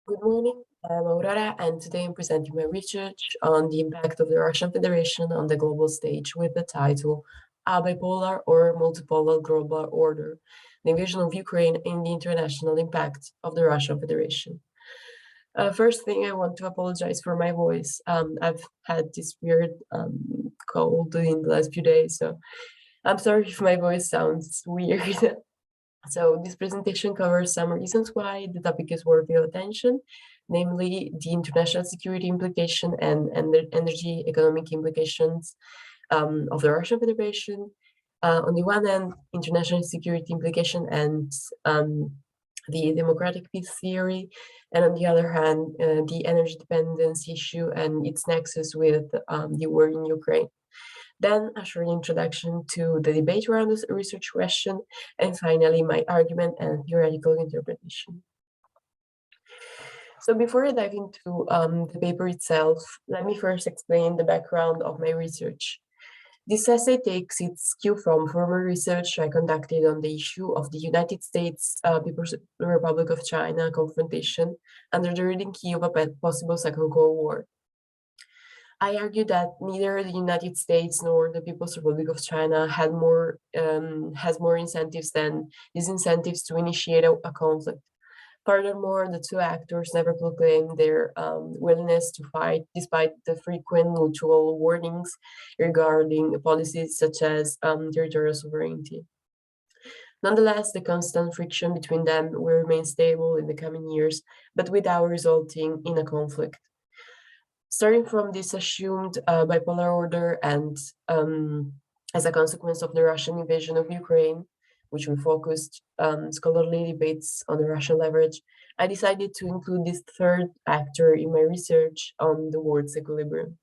Good morning, I'm Aurora, and today I'm presenting my research on the impact of the Russian Federation on the global stage with the title A Bipolar or Multipolar Global Order, the invasion of Ukraine and the international impact of the Russian Federation. First thing, I want to apologize for my voice. I've had this weird cold in the last few days, so I'm sorry if my voice sounds weird. So this presentation covers some reasons why the topic is worthy of attention, namely the international security implication and the energy economic implications of the Russian Federation. On the one hand, international security implication and the democratic peace theory, and on the other hand, the energy dependence issue and its nexus with the war in Ukraine. Then a short introduction to the debate around this research question, and finally my argument and theoretical interpretation. So before I dive into the paper itself, let me first explain the background of my research. This essay takes its cue from former research I conducted on the issue of the United States People's Republic of China confrontation under the reading key of a possible Second Cold War. I argue that neither the United States nor the People's Republic of China has more incentives than disincentives to initiate a conflict. Furthermore, the two actors never proclaimed their willingness to fight, despite the frequent mutual warnings regarding policies such as territorial sovereignty. Nonetheless, the constant friction between them will remain stable in the coming years, but without resulting in a conflict. Starting from this assumed bipolar order and as a consequence of the Russian invasion of Ukraine, which we focused scholarly debates on the Russian leverage, I decided to include this third actor in my research on the world's equilibrium.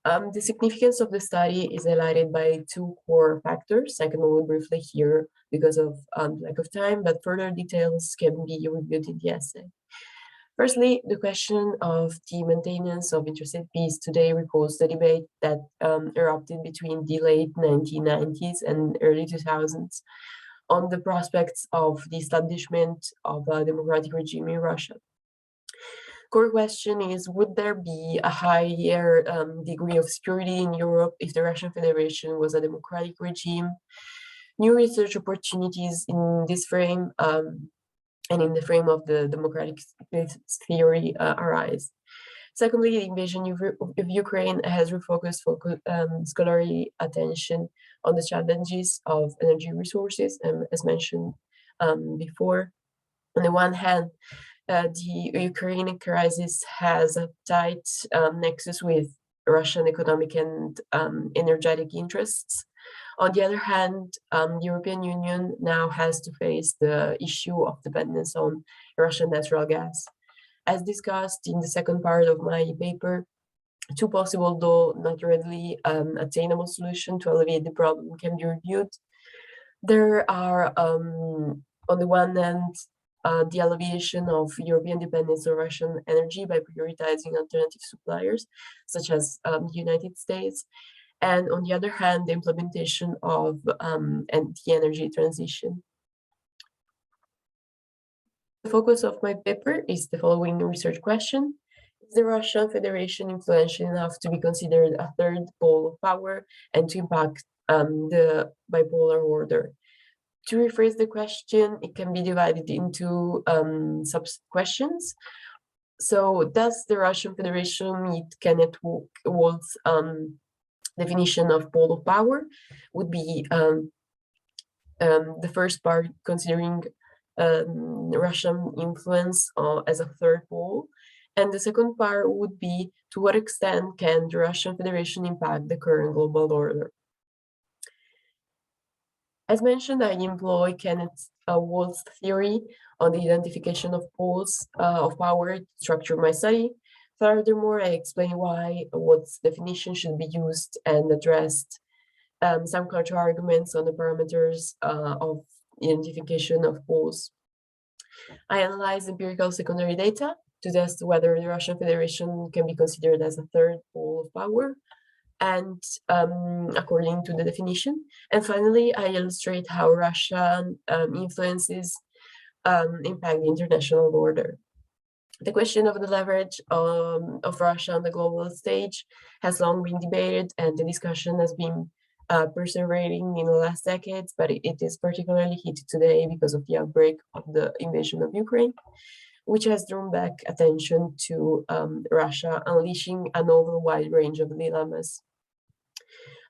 The significance of the study is highlighted by two core factors. I can only briefly here because of lack of time, but further details can be reviewed in the essay. Firstly, the question of the maintenance of interstate peace today recalls the debate that erupted between the late 1990s and early 2000s on the prospects of the establishment of a democratic regime in Russia. Core question is, would there be a higher degree of security in Europe if the Russian Federation was a democratic regime? New research opportunities in this frame and in the frame of the democratic theory arise. Secondly, the invasion of Ukraine has refocused scholarly attention on the challenges of energy resources, as mentioned before. On the one hand, the Ukrainian crisis has a tight nexus with Russian economic and energetic interests. On the other hand, the European Union now has to face the issue of dependence on Russian natural gas. As discussed in the second part of my paper, two possible, though not readily attainable solutions to alleviate the problem can be reviewed. There are, on the one hand, the alleviation of European dependence on Russian energy by prioritizing alternative suppliers, such as the United States, and on the other hand, the implementation of the energy transition. The focus of my paper is the following research question. Is the Russian Federation influential enough to be considered a third pole of power and to impact the bipolar order? To rephrase the question, it can be divided into sub-questions. So, does the Russian Federation meet Kenneth Walt's definition of pole of power? Would be the first part considering Russian influence as a third pole. And the second part would be, to what extent can the Russian Federation impact the current global order? As mentioned, I employ Kenneth Walt's theory on the identification of poles of power to structure my study. Furthermore, I explain why Walt's definition should be used and addressed some counter-arguments on the parameters of identification of poles. I analyzed empirical secondary data to test whether the Russian Federation can be considered as a third pole of power, and according to the definition. And finally, I illustrate how Russian influences impact the international order. The question of the leverage of Russia on the global stage has long been debated, and the discussion has been perseverating in the last decades, but it is particularly heated today because of the outbreak of the invasion of Ukraine, which has drawn back attention to Russia, unleashing a novel wide range of dilemmas.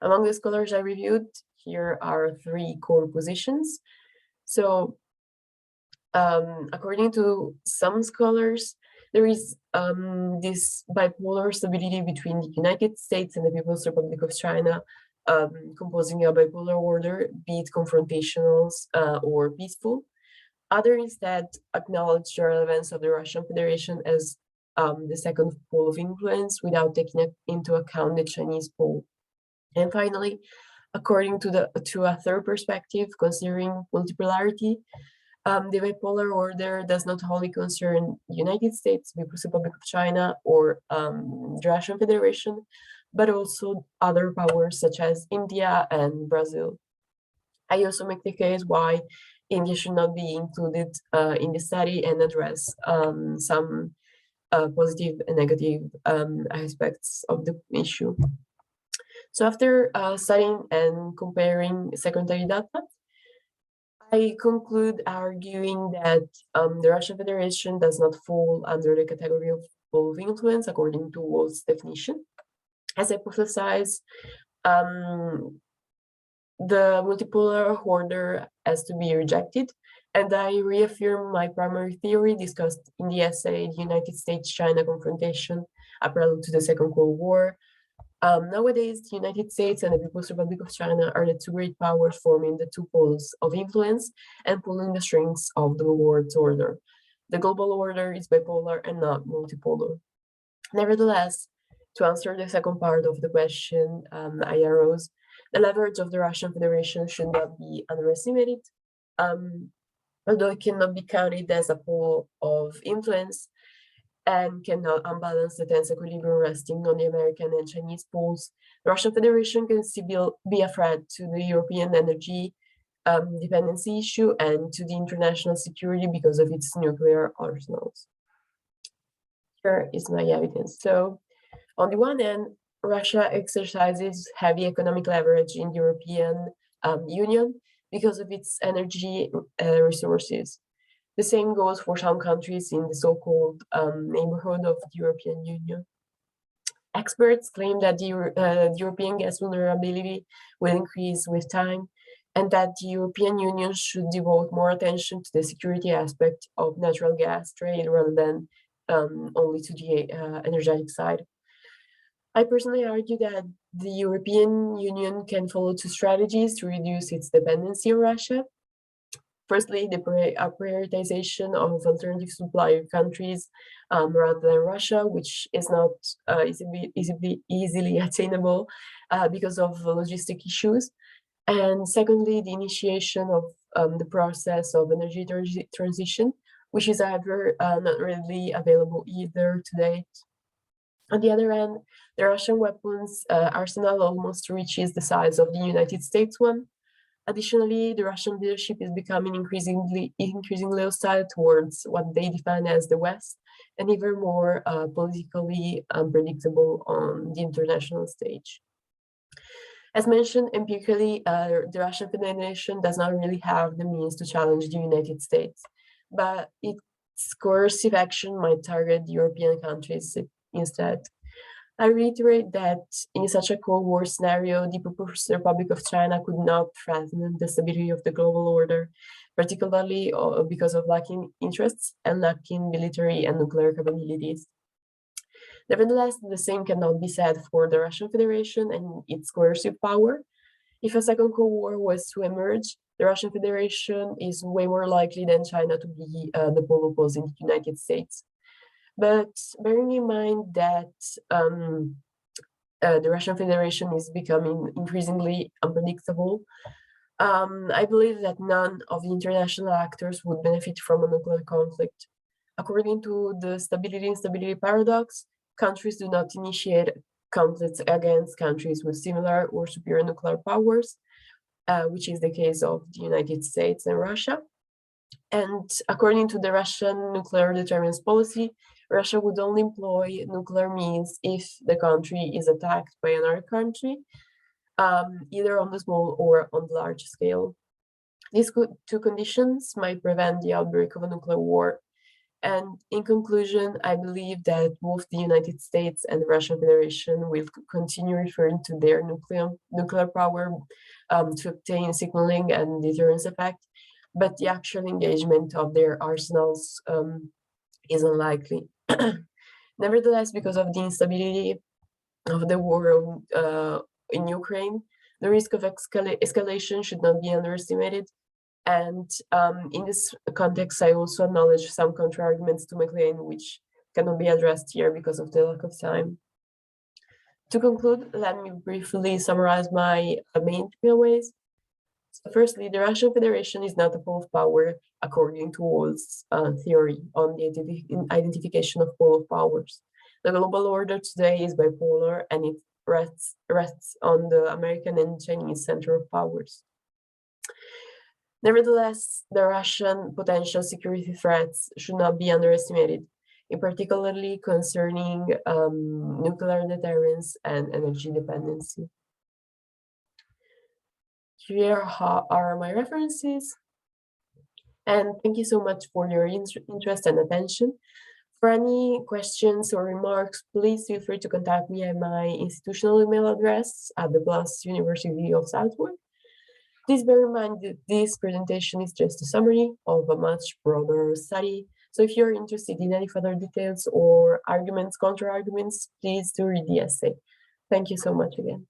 Among the scholars I reviewed, here are three core positions. So, according to some scholars, there is this bipolar stability between the United States and the People's Republic of China, composing a bipolar order, be it confrontational or peaceful. Others instead acknowledge the relevance of the Russian Federation as the second pole of influence without taking into account the Chinese pole. And finally, according to a third perspective, considering multipolarity, the bipolar order does not only concern the United States, the People's Republic of China, or the Russian Federation, but also other powers such as India and Brazil. I also make the case why India should not be included in the study and address some positive and negative aspects of the issue. So after studying and comparing secondary data, I conclude arguing that the Russian Federation does not fall under the category of pole of influence according to Wall's definition. As I hypothesize, the multipolar order has to be rejected, and I reaffirm my primary theory discussed in the essay The United States-China Confrontation, a prelude to the Second Cold War. Nowadays, the United States and the People's Republic of China are the two great powers forming the two poles of influence and pulling the strings of the world's order. The global order is bipolar and not multipolar. Nevertheless, to answer the second part of the question I arose, the leverage of the Russian Federation should not be underestimated. Although it cannot be counted as a pole of influence and cannot unbalance the tense equilibrium resting on the American and Chinese poles, the Russian Federation can still be a threat to the European energy dependency issue and to the international security because of its nuclear arsenals. Here is my evidence. So, on the one hand, Russia exercises heavy economic leverage in the European Union because of its energy resources. The same goes for some countries in the so-called neighborhood of the European Union. Experts claim that the European gas vulnerability will increase with time and that the European Union should devote more attention to the security aspect of natural gas trade rather than only to the energetic side. I personally argue that the European Union can follow two strategies to reduce its dependency on Russia. Firstly, the prioritization of alternative supply countries rather than Russia, which is not easily attainable because of logistic issues. And secondly, the initiation of the process of energy transition, which is however not readily available either to date. On the other hand, the Russian weapons arsenal almost reaches the size of the United States one. Additionally, the Russian leadership is becoming increasingly hostile towards what they define as the West, and even more politically unpredictable on the international stage. As mentioned, empirically, the Russian Federation does not really have the means to challenge the United States, but its coercive action might target European countries instead. I reiterate that in such a Cold War scenario, the People's Republic of China could not threaten the stability of the global order, particularly because of lacking interests and lacking military and nuclear capabilities. Nevertheless, the same cannot be said for the Russian Federation and its coercive power. If a second Cold War was to emerge, the Russian Federation is way more likely than China to be the pole opposing the United States. But bearing in mind that the Russian Federation is becoming increasingly unpredictable, I believe that none of the international actors would benefit from a nuclear conflict. According to the stability-instability paradox, countries do not initiate conflicts against countries with similar or superior nuclear powers, which is the case of the United States and Russia. And according to the Russian nuclear deterrence policy, Russia would only employ nuclear means if the country is attacked by another country, either on the small or on the large scale. These two conditions might prevent the outbreak of a nuclear war. And in conclusion, I believe that both the United States and the Russian Federation will continue referring to their nuclear power to obtain signaling and deterrence effect, but the actual engagement of their arsenals is unlikely. Nevertheless, because of the instability of the war in Ukraine, the risk of escalation should not be underestimated. And in this context, I also acknowledge some counter-arguments to my claim, which cannot be addressed here because of the lack of time. To conclude, let me briefly summarize my main takeaways. So firstly, the Russian Federation is not a pole of power according to Wall's theory on the identification of pole of powers. The global order today is bipolar, and it rests on the American and Chinese center of powers. Nevertheless, the Russian potential security threats should not be underestimated, in particularly concerning nuclear deterrence and energy dependency. Here are my references, and thank you so much for your interest and attention. For any questions or remarks, please feel free to contact me at my institutional email address at the Plus University of Southwark. Please bear in mind that this presentation is just a summary of a much broader study. So if you're interested in any further details or arguments, counter-arguments, please do read the essay. Thank you so much again.